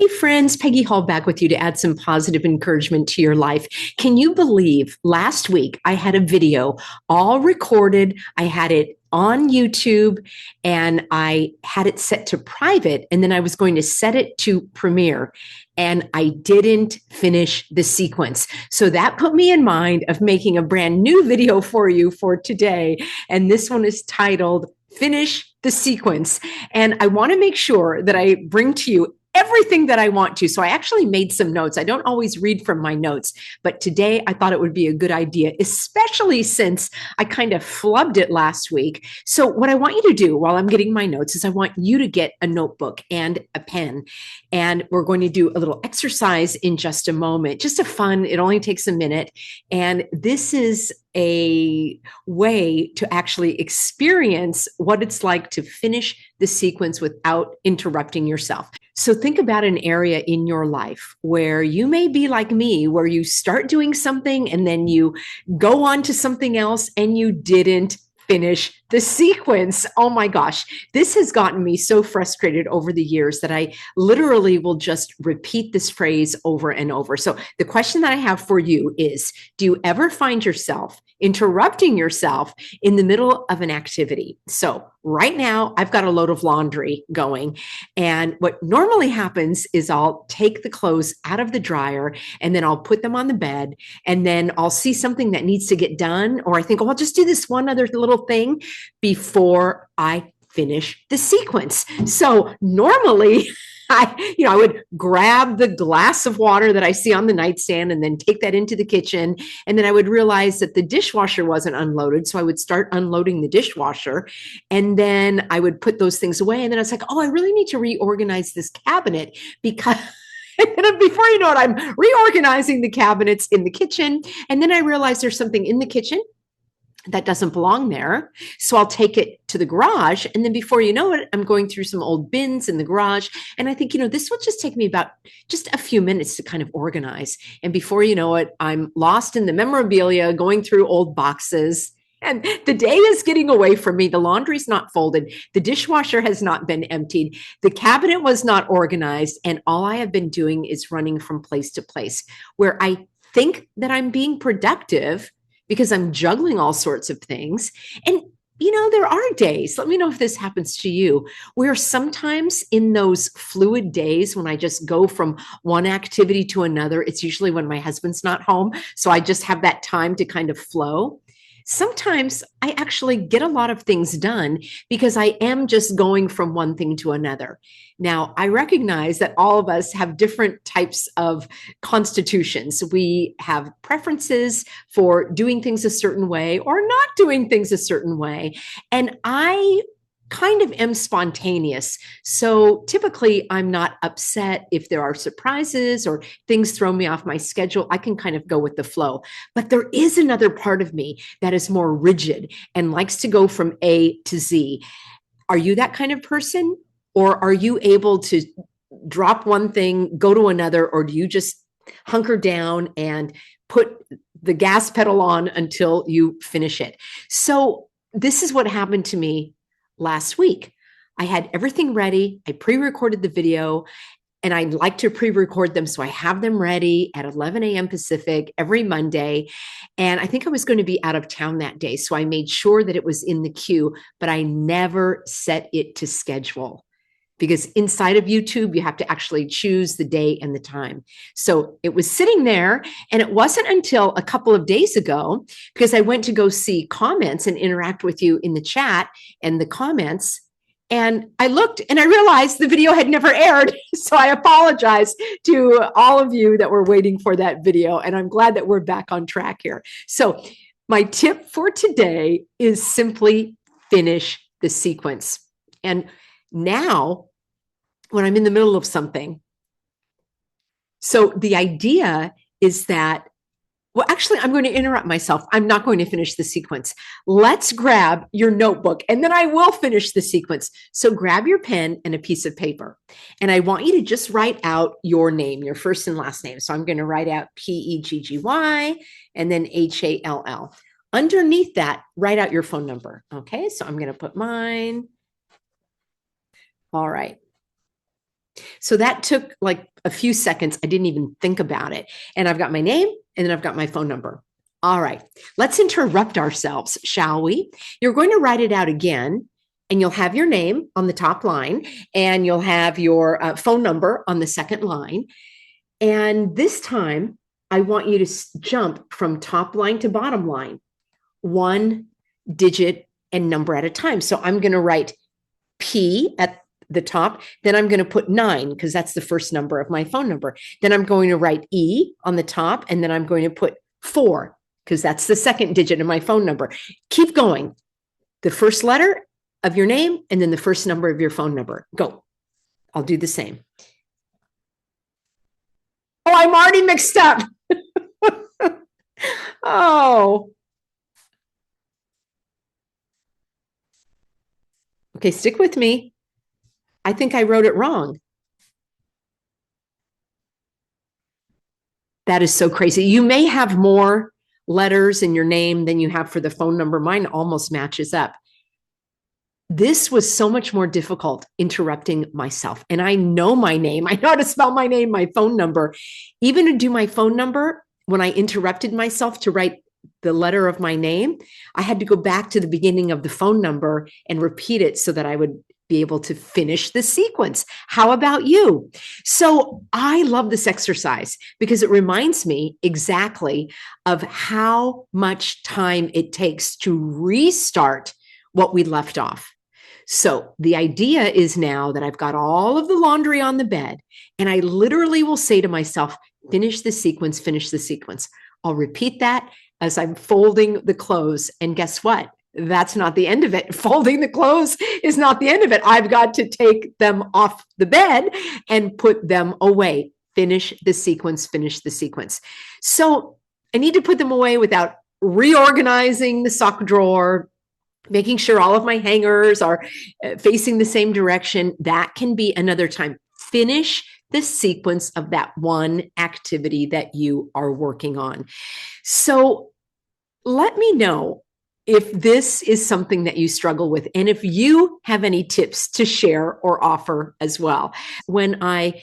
Hey friends, Peggy Hall back with you to add some positive encouragement to your life. Can you believe last week I had a video all recorded? I had it on YouTube and I had it set to private, and then I was going to set it to premiere, and I didn't finish the sequence. So that put me in mind of making a brand new video for you for today. And this one is titled Finish the Sequence. And I want to make sure that I bring to you everything that I want to. So I actually made some notes. I don't always read from my notes, but today I thought it would be a good idea, especially since I kind of flubbed it last week. So what I want you to do while I'm getting my notes is I want you to get a notebook and a pen. And we're going to do a little exercise in just a moment, just a fun, it only takes a minute. And this is a way to actually experience what it's like to finish the sequence without interrupting yourself. So think about an area in your life where you may be like me, where you start doing something and then you go on to something else and you didn't finish the sequence. Oh my gosh, this has gotten me so frustrated over the years that I literally will just repeat this phrase over and over. So the question that I have for you is, do you ever find yourself interrupting yourself in the middle of an activity? So right now I've got a load of laundry going, and what normally happens is I'll take the clothes out of the dryer and then I'll put them on the bed, and then I'll see something that needs to get done, or I think, oh, I'll just do this one other little thing before I finish the sequence. So normally I would grab the glass of water that I see on the nightstand and then take that into the kitchen. And then I would realize that the dishwasher wasn't unloaded. So I would start unloading the dishwasher, and then I would put those things away. And then I was like, oh, I really need to reorganize this cabinet because and before you know it, I'm reorganizing the cabinets in the kitchen. And then I realized there's something in the kitchen that doesn't belong there. So I'll take it to the garage. And then before you know it, I'm going through some old bins in the garage. And I think, this will just take me about just a few minutes to kind of organize. And before you know it, I'm lost in the memorabilia, going through old boxes. And the day is getting away from me. The laundry's not folded. The dishwasher has not been emptied. The cabinet was not organized. And all I have been doing is running from place to place where I think that I'm being productive because I'm juggling all sorts of things. And, there are days, let me know if this happens to you, where sometimes in those fluid days when I just go from one activity to another, it's usually when my husband's not home. So I just have that time to kind of flow. Sometimes I actually get a lot of things done because I am just going from one thing to another. Now, I recognize that all of us have different types of constitutions. We have preferences for doing things a certain way or not doing things a certain way. And I kind of am spontaneous. So typically I'm not upset if there are surprises or things throw me off my schedule. I can kind of go with the flow. But there is another part of me that is more rigid and likes to go from A to Z. Are you that kind of person? Or are you able to drop one thing, go to another, or do you just hunker down and put the gas pedal on until you finish it? So this is what happened to me last week. I had everything ready. I pre-recorded the video, and I like to pre-record them so I have them ready at 11 a.m. Pacific every Monday. And I think I was going to be out of town that day. So I made sure that it was in the queue, but I never set it to schedule. Because inside of YouTube, you have to actually choose the day and the time. So it was sitting there, and it wasn't until a couple of days ago, because I went to go see comments and interact with you in the chat and the comments, and I looked and I realized the video had never aired. So I apologize to all of you that were waiting for that video, and I'm glad that we're back on track here. So my tip for today is simply finish the sequence. And now, when I'm in the middle of something, so the idea is that, well, actually, I'm going to interrupt myself. I'm not going to finish the sequence. Let's grab your notebook, and then I will finish the sequence. So grab your pen and a piece of paper, and I want you to just write out your name, your first and last name. So I'm going to write out Peggy and then Hall. Underneath that, write out your phone number. Okay, so I'm going to put mine. All right. So that took like a few seconds. I didn't even think about it. And I've got my name and then I've got my phone number. All right, let's interrupt ourselves, shall we? You're going to write it out again, and you'll have your name on the top line, and you'll have your phone number on the second line. And this time, I want you to jump from top line to bottom line, one digit and number at a time. So I'm going to write P at the top, then I'm going to put 9 because that's the first number of my phone number. Then I'm going to write E on the top, and then I'm going to put 4 because that's the second digit of my phone number. Keep going. The first letter of your name and then the first number of your phone number. Go. I'll do the same. Oh, I'm already mixed up. Oh. Okay, stick with me. I think I wrote it wrong. That is so crazy. You may have more letters in your name than you have for the phone number. Mine almost matches up. This was so much more difficult interrupting myself. And I know my name. I know how to spell my name, my phone number. Even to do my phone number, when I interrupted myself to write the letter of my name, I had to go back to the beginning of the phone number and repeat it so that I would be able to finish the sequence. How about you? So I love this exercise because it reminds me exactly of how much time it takes to restart what we left off. So the idea is now that I've got all of the laundry on the bed, and I literally will say to myself, finish the sequence, finish the sequence. I'll repeat that as I'm folding the clothes. And guess what? That's not the end of it. Folding the clothes is not the end of it. I've got to take them off the bed and put them away. Finish the sequence, finish the sequence. So I need to put them away without reorganizing the sock drawer, making sure all of my hangers are facing the same direction. That can be another time. Finish the sequence of that one activity that you are working on. So let me know if this is something that you struggle with, and if you have any tips to share or offer as well. When I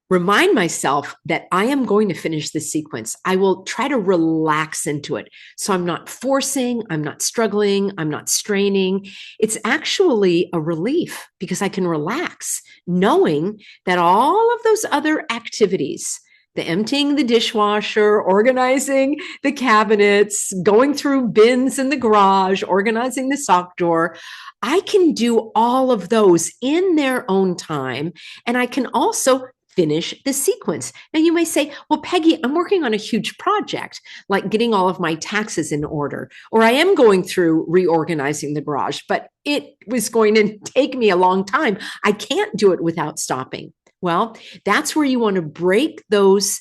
remind myself that I am going to finish this sequence, I will try to relax into it. So I'm not forcing, I'm not struggling, I'm not straining. It's actually a relief because I can relax knowing that all of those other activities, the emptying the dishwasher, organizing the cabinets, going through bins in the garage, organizing the sock drawer, I can do all of those in their own time. And I can also finish the sequence. Now you may say, well, Peggy, I'm working on a huge project, like getting all of my taxes in order, or I am going through reorganizing the garage, but it was going to take me a long time. I can't do it without stopping. Well, that's where you want to break those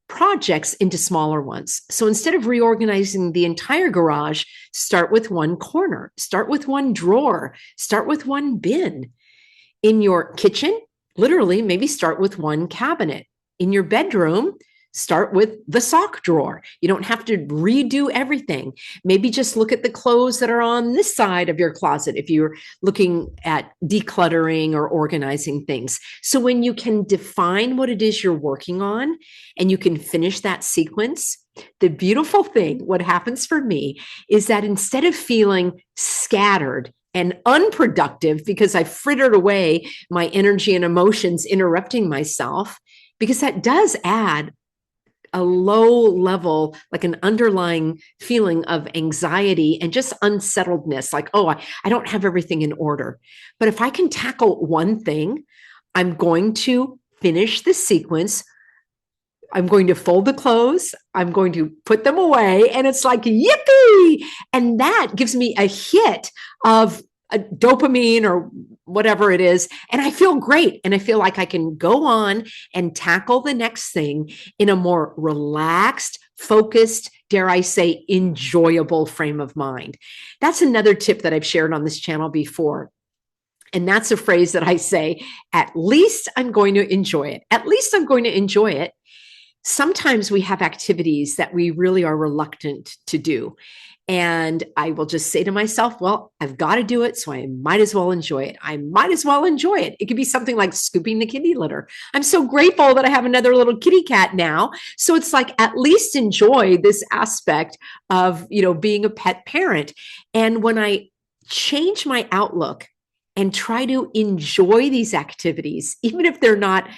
projects into smaller ones. So instead of reorganizing the entire garage, start with one corner, start with one drawer, start with one bin. In your kitchen, literally, maybe start with one cabinet. In your bedroom, start with the sock drawer. You don't have to redo everything. Maybe just look at the clothes that are on this side of your closet if you're looking at decluttering or organizing things. So when you can define what it is you're working on and you can finish that sequence, the beautiful thing, what happens for me, is that instead of feeling scattered and unproductive because I frittered away my energy and emotions interrupting myself, because that does add a low level, like an underlying feeling of anxiety and just unsettledness, like, oh, I don't have everything in order. But if I can tackle one thing, I'm going to finish the sequence. I'm going to fold the clothes. I'm going to put them away. And it's like, yippee! And that gives me a hit of a dopamine or whatever it is. And I feel great. And I feel like I can go on and tackle the next thing in a more relaxed, focused, dare I say, enjoyable frame of mind. That's another tip that I've shared on this channel before. And that's a phrase that I say, at least I'm going to enjoy it. At least I'm going to enjoy it. sometimes we have activities that we really are reluctant to do. And I will just say to myself, well, I've got to do it. So I might as well enjoy it. I might as well enjoy it. It could be something like scooping the kitty litter. I'm so grateful that I have another little kitty cat now. So it's like, at least enjoy this aspect of, being a pet parent. And when I change my outlook and try to enjoy these activities, even if they're not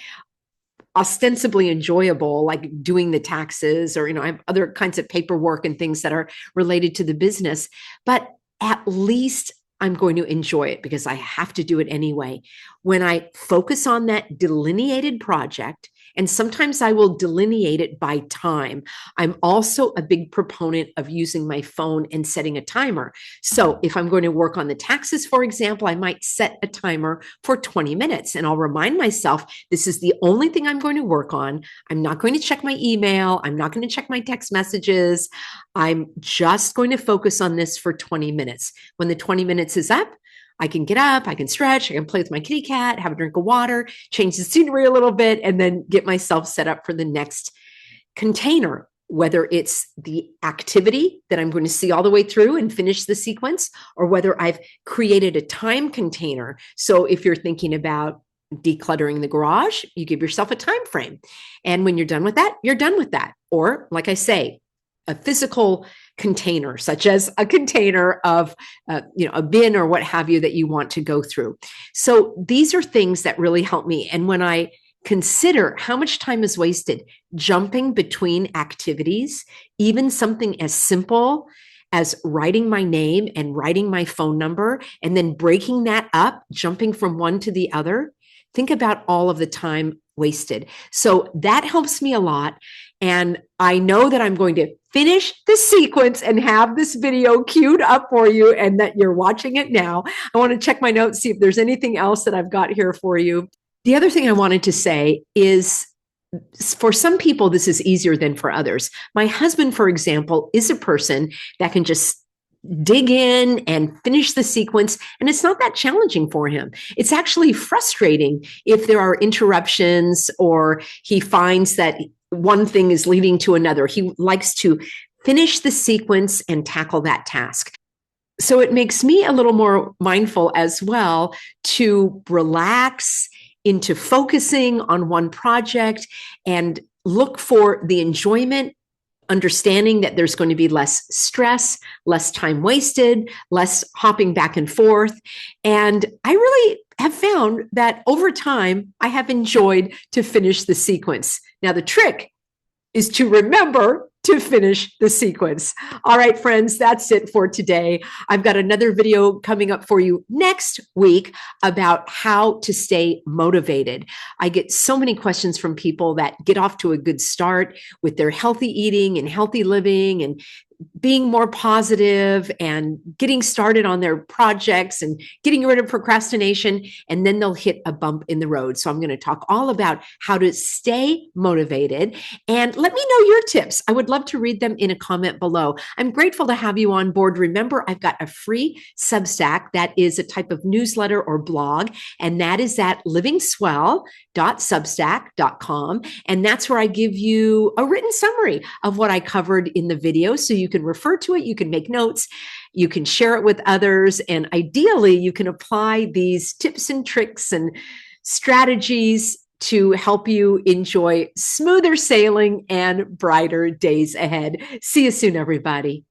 ostensibly enjoyable, like doing the taxes, or I have other kinds of paperwork and things that are related to the business, but at least I'm going to enjoy it because I have to do it anyway. When I focus on that delineated project, and sometimes I will delineate it by time. I'm also a big proponent of using my phone and setting a timer. So if I'm going to work on the taxes, for example, I might set a timer for 20 minutes and I'll remind myself, this is the only thing I'm going to work on. I'm not going to check my email. I'm not going to check my text messages. I'm just going to focus on this for 20 minutes. When the 20 minutes is up, I can get up, I can stretch, I can play with my kitty cat, have a drink of water, change the scenery a little bit, and then get myself set up for the next container, whether it's the activity that I'm going to see all the way through and finish the sequence, or whether I've created a time container. So if you're thinking about decluttering the garage, you give yourself a time frame. And when you're done with that, you're done with that. Or like I say, a physical container, such as a container of, a bin or what have you that you want to go through. So these are things that really help me. And when I consider how much time is wasted jumping between activities, even something as simple as writing my name and writing my phone number, and then breaking that up, jumping from one to the other, think about all of the time wasted. So that helps me a lot. And I know that I'm going to finish the sequence and have this video queued up for you and that you're watching it now. I want to check my notes, see if there's anything else that I've got here for you. The other thing I wanted to say is, for some people, this is easier than for others. My husband, for example, is a person that can just dig in and finish the sequence. And it's not that challenging for him. It's actually frustrating if there are interruptions or he finds that one thing is leading to another. He likes to finish the sequence and tackle that task. So it makes me a little more mindful as well to relax into focusing on one project and look for the enjoyment, understanding that there's going to be less stress, less time wasted, less hopping back and forth. And I really have found that over time, I have enjoyed to finish the sequence. Now, the trick is to remember to finish the sequence. All right, friends, that's it for today. I've got another video coming up for you next week about how to stay motivated. I get so many questions from people that get off to a good start with their healthy eating and healthy living and being more positive and getting started on their projects and getting rid of procrastination, and then they'll hit a bump in the road. So I'm going to talk all about how to stay motivated, and let me know your tips. I would love to read them in a comment below. I'm grateful to have you on board. Remember, I've got a free Substack that is a type of newsletter or blog, and that is at livingswell.substack.com. And that's where I give you a written summary of what I covered in the video, so you can refer to it, you can make notes, you can share it with others, and ideally you can apply these tips and tricks and strategies to help you enjoy smoother sailing and brighter days ahead. See you soon, everybody.